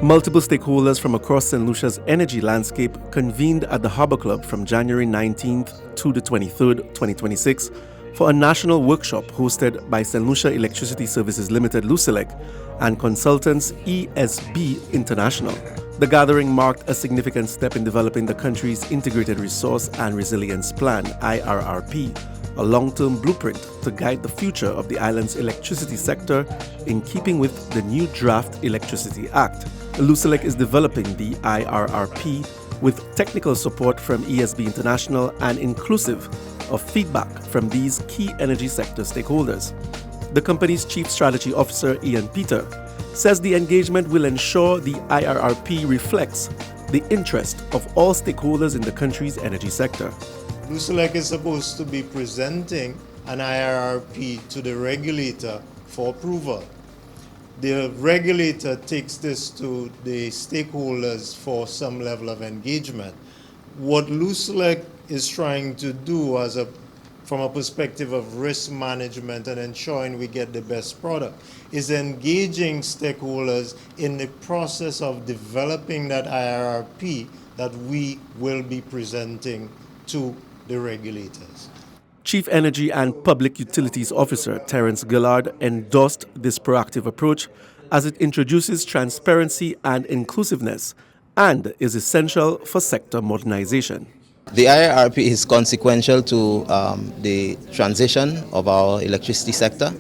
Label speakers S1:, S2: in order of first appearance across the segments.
S1: Multiple stakeholders from across Saint Lucia's energy landscape convened at the Harbour Club from January 19th to the 23rd, 2026 for a national workshop hosted by Saint Lucia Electricity Services Limited LUCELEC and consultants ESB International. The gathering marked a significant step in developing the country's Integrated Resource and Resilience Plan, IRRP, a long-term blueprint to guide the future of the island's electricity sector in keeping with the new Draft Electricity Act. LUCELEC is developing the IRRP with technical support from ESB International and inclusive of feedback from these key energy sector stakeholders. The company's Chief Strategy Officer, Ian Peter, says the engagement will ensure the IRRP reflects the interest of all stakeholders in the country's energy sector.
S2: LUCELEC is supposed to be presenting an IRRP to the regulator for approval. The regulator takes this to the stakeholders for some level of engagement. What LUCELEC is trying to do from a perspective of risk management and ensuring we get the best product is engaging stakeholders in the process of developing that IRRP that we will be presenting to the regulators.
S1: Chief Energy and Public Utilities Officer Terence Gillard endorsed this proactive approach as it introduces transparency and inclusiveness and is essential for sector modernization.
S3: The IRRP is consequential to the transition of our electricity sector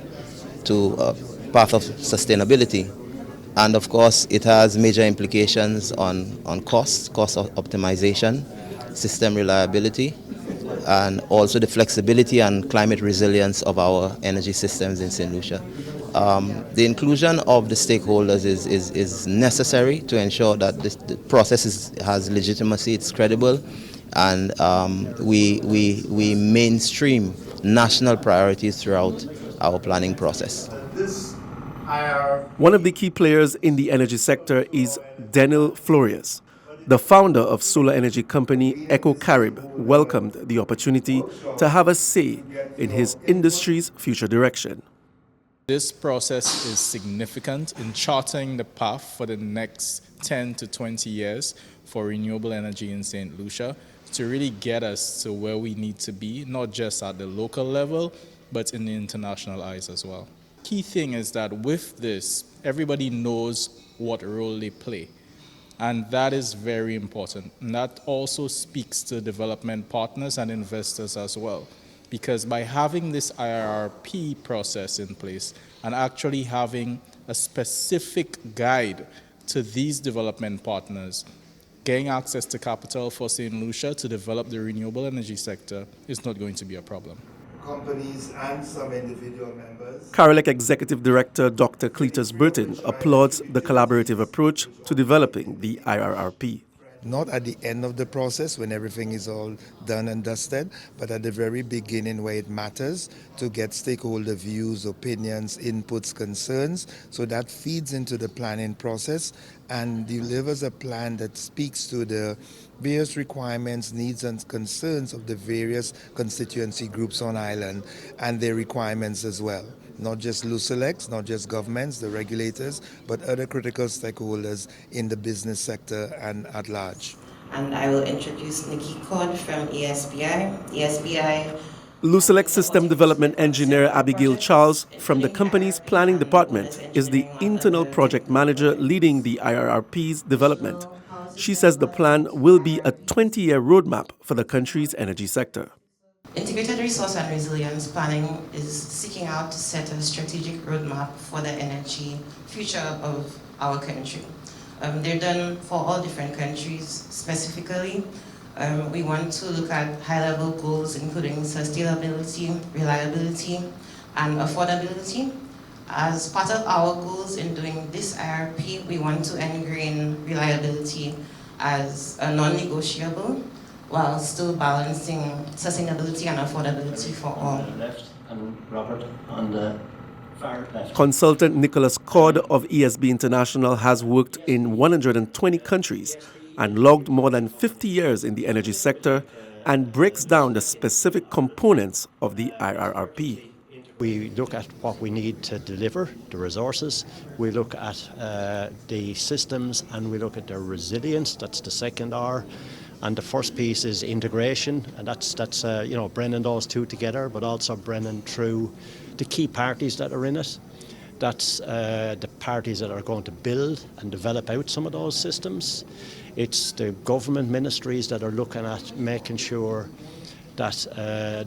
S3: to a path of sustainability. And of course, it has major implications on cost optimization, system reliability, and also the flexibility and climate resilience of our energy systems in Saint Lucia. The inclusion of the stakeholders is necessary to ensure that the process has legitimacy, it's credible, and we mainstream national priorities throughout our planning process.
S1: One of the key players in the energy sector is Denil Florius. The founder of solar energy company Eco Carib welcomed the opportunity to have a say in his industry's future direction.
S4: This process is significant in charting the path for the next 10 to 20 years for renewable energy in Saint Lucia to really get us to where we need to be, not just at the local level, but in the international eyes as well. Key thing is that with this, everybody knows what role they play. And that is very important. And that also speaks to development partners and investors as well. Because by having this IRRP process in place and actually having a specific guide to these development partners, getting access to capital for Saint Lucia to develop the renewable energy sector is not going to be a problem.
S5: Companies and some individual members.
S1: CARILEC Executive Director Dr. Cletus Burton applauds the collaborative approach to developing the IRRP.
S5: Not at the end of the process when everything is all done and dusted, but at the very beginning where it matters to get stakeholder views, opinions, inputs, concerns. So that feeds into the planning process and delivers a plan that speaks to the various requirements, needs and concerns of the various constituency groups on island and their requirements as well. Not just LUCELEC, not just governments, the regulators, but other critical stakeholders in the business sector and at large.
S6: And I will introduce Nikki Cord from ESBI. ESBI.
S1: LUCELEC System Development Engineer Abigail Charles from the company's planning department is the internal project manager leading the IRRP's development. She says the plan will be a 20-year roadmap for the country's energy sector.
S6: Integrated Resource and Resilience Planning is seeking out to set a strategic roadmap for the energy future of our country. They're done for all different countries. Specifically, we want to look at high-level goals including sustainability, reliability, and affordability. As part of our goals in doing this IRP, we want to ingrain reliability as a non-negotiable, while still balancing sustainability and affordability for all.
S7: On the left and Robert on the far left.
S1: Consultant Nicholas Cord of ESB International has worked in 120 countries and logged more than 50 years in the energy sector and breaks down the specific components of the IRRP.
S7: We look at what we need to deliver, the resources. We look at the systems, and we look at their resilience. That's the second R. And the first piece is integration, and that's bringing those two together, but also bringing through the key parties that are in it. That's the parties that are going to build and develop out some of those systems. It's the government ministries that are looking at making sure that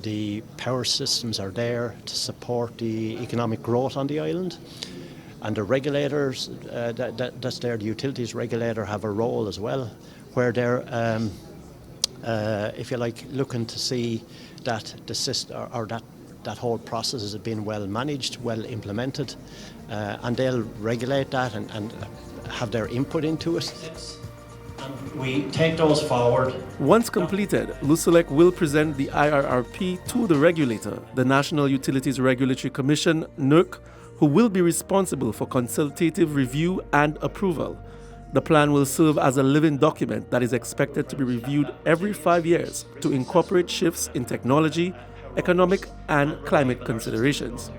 S7: the power systems are there to support the economic growth on the island. And the regulators, that's there, the utilities regulator have a role as well, where they're, if you like, looking to see that the system, or that whole process is being well managed, well implemented, and they'll regulate that and have their input into it. And we take those forward.
S1: Once completed, LUCELEC will present the IRRP to the regulator, the National Utilities Regulatory Commission, NERC, who will be responsible for consultative review and approval. The plan will serve as a living document that is expected to be reviewed every 5 years to incorporate shifts in technology, economic and climate considerations.